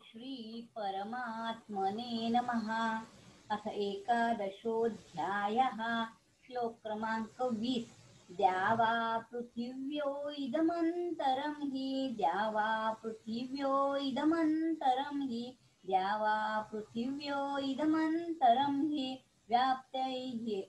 श्री परमात्मने नमः। अथ एकादशोऽध्यायः। श्लोक क्रमांक 20। द्यावा पृथिव्यो इदमन्तरं हि द्यावा पृथिव्यो इदमन्तरं हि द्यावा पृथिव्यो इदमन्तरं हि व्याप्तैः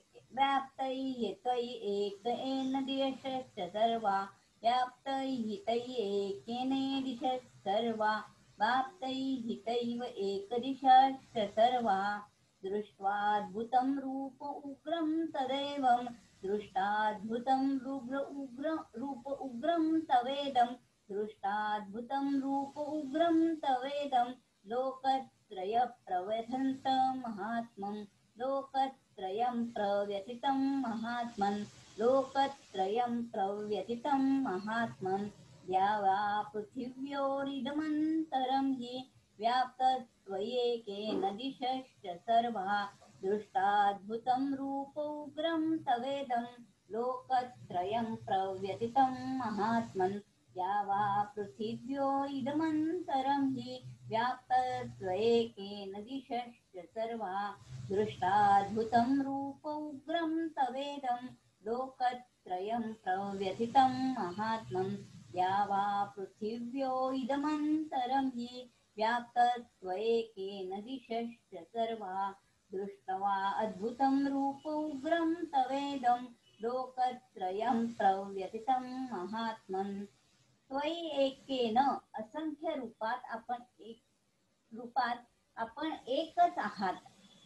एकेन दिशश्च सर्वा व्याप्तैहितैकेनेदिशः सर्वा व्याप्तैहितैव एकदिशश्च सर्वा दृष्ट्वाद्भुतं रूप उग्रं तदेवं दृष्टाद्भुतं रूप उग्रं तवेदं दृष्टाद्भुतं रूप उग्रं तवेदं लोकत्रय प्रव्यथन्त महात्मं लोकत्रयं प्रव्यथितं महात्मन् लोकत्रयं प्रव्यथितं महात्मन् द्यावा पृथिव्योरिदमन्तरं हि व्याप्तत्वयेकेन दिशश्च सर्वा दृष्टाद्भुतं रूपोग्रं तवेदं लोकत्रयं प्रव्यथितं महात्मन् द्यावा पृथिव्योरिदमन्तरं हि व्याप्तत्वयेकेन दिशश्च सर्वा दृष्टाद्भुतं रूपोग्रं तवेदं लोकत्रयं प्रव्यथितं महात्मन् द्यावा पृथिव्यो इदमन्तरं हि व्याप्तत्वयेकेन दिशश्च सर्वा दृष्ट्वा अद्भुतं रूपोग्रं तवेदं लोकत्रयं प्रव्यथितं महात्मन् त्वयि एकेन असंख्य रूपात आपण एकच आहात.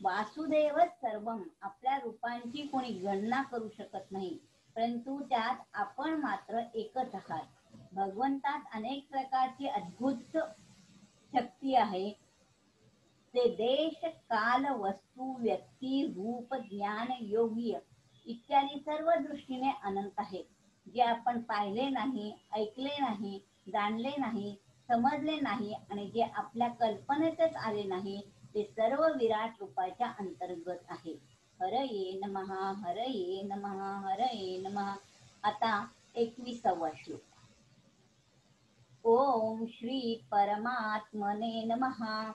वासुदेव सर्वम. आपल्या रूपांची कोणी गणना करू शकत नाही, परंतु त्यात आपण मात्र एकच आहात. भगवंतात अनेक प्रकारची अद्भुत शक्ती आहे. ते देश काल वस्तू व्यक्ती रूप ज्ञान योग्य इत्यादी सर्व दृष्टीने अनंत आहेत. जे आपण पाहिले नाही, ऐकले नाही, जाणले नाही, समजले नाही आणि जे आपल्या कल्पनेतच आले नाही ते सर्व विराट रूपाच्या अंतर्गत आहे. हरये नमः हरये नमः हरये नमः. आता 21वा श्लोक. ओम श्री परमात्मने नमः.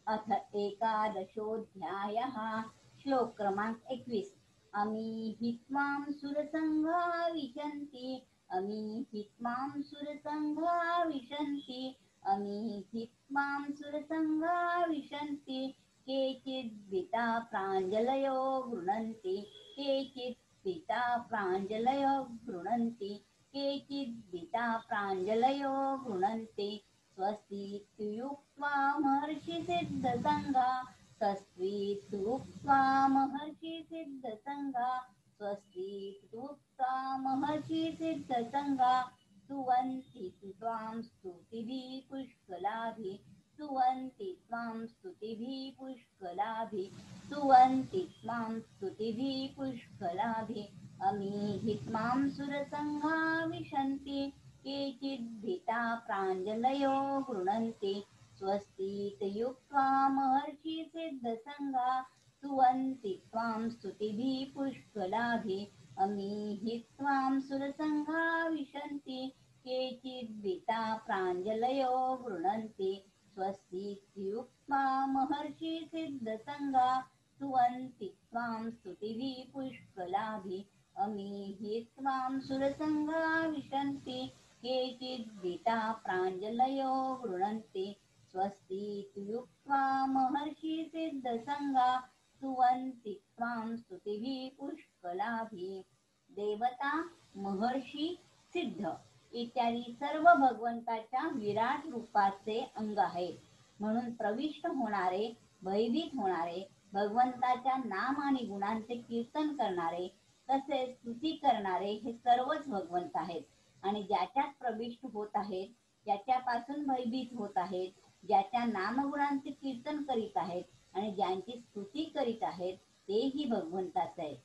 अथ एकादशोऽध्यायः. श्लोक क्रमांक 21. अमी त्वां सुरसंघा विशन्ति अमी त्वां सुरसंघा विशन्ति अमी त्वां सुरसंघा विशन्ति केचिद्भीता प्राञ्जलयो गृह्णन्ति केचिद्भीता प्राञ्जलयो गृह्णन्ति केचिद्भीता प्राञ्जलयो गृह्णन्ति स्वस्तीत्युक्त्वा महर्षिसिद्धसङ्घा स्वस्तीत्युक्त्वा महर्षिसिद्धसङ्घा स्वस्तीत्युक्त्वा महर्षिसिद्धसङ्घा स्तुवन्ति त्वां स्तुतिभिः पुष्कलाभिः स्तुवन्ति त्वां स्तुतिभिः पुष्कलाभिः स्तुवन्ति त्वां स्तुतिभिः पुष्कलाभिः अमी त्वां सुरसंघा विशन्ति केचिद्भीता प्राञ्जलयो गृह्णन्ति स्वस्तीत्युक्त्वा महर्षिसिद्धसङ्घा स्तुवन्ति त्वां स्तुतिभिः पुष्कलाभिः अमी त्वां सुरसंघा विशन्ति केचिद्भीता प्राञ्जलयो गृह्णन्ति स्वस्तीत्युक्त्वा महर्षिसिद्धसङ्घा स्तुवन्ति त्वां स्तुतिभिः पुष्कलाभिः अमी त्वां सुरसंघा विशन्ति केचिद्भीता प्राञ्जलयो गृह्णन्ति स्वस्तीत्युक्त्वा महर्षिसिद्धसङ्घा स्तुवन्ति त्वां स्तुतिभिः पुष्कलाभिः. देवता, महर्षी, सिद्ध इत्यादी सर्व भगवंताच्या विराट रूपाचे अंग आहेत. म्हणून प्रविष्ट होणारे, भयभीत होणारे, भगवंताच्या नाम आणि गुणांचे कीर्तन करणारे, तसेच स्तुती करणारे हे सर्वच भगवंत आहेत. आणि ज्याच्यात प्रविष्ट होत आहेत, ज्याच्यापासून भयभीत होत आहेत, ज्याच्या नामगुणांचे कीर्तन करीत आहेत आणि ज्यांची स्तुती करीत आहेत, तेही भगवंताच आहे.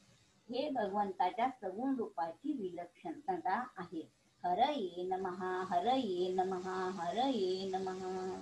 हे भगवंताच्या सगुण रूपाची विलक्षणता आहे. हरये नमः हरये नमः हरये नमः.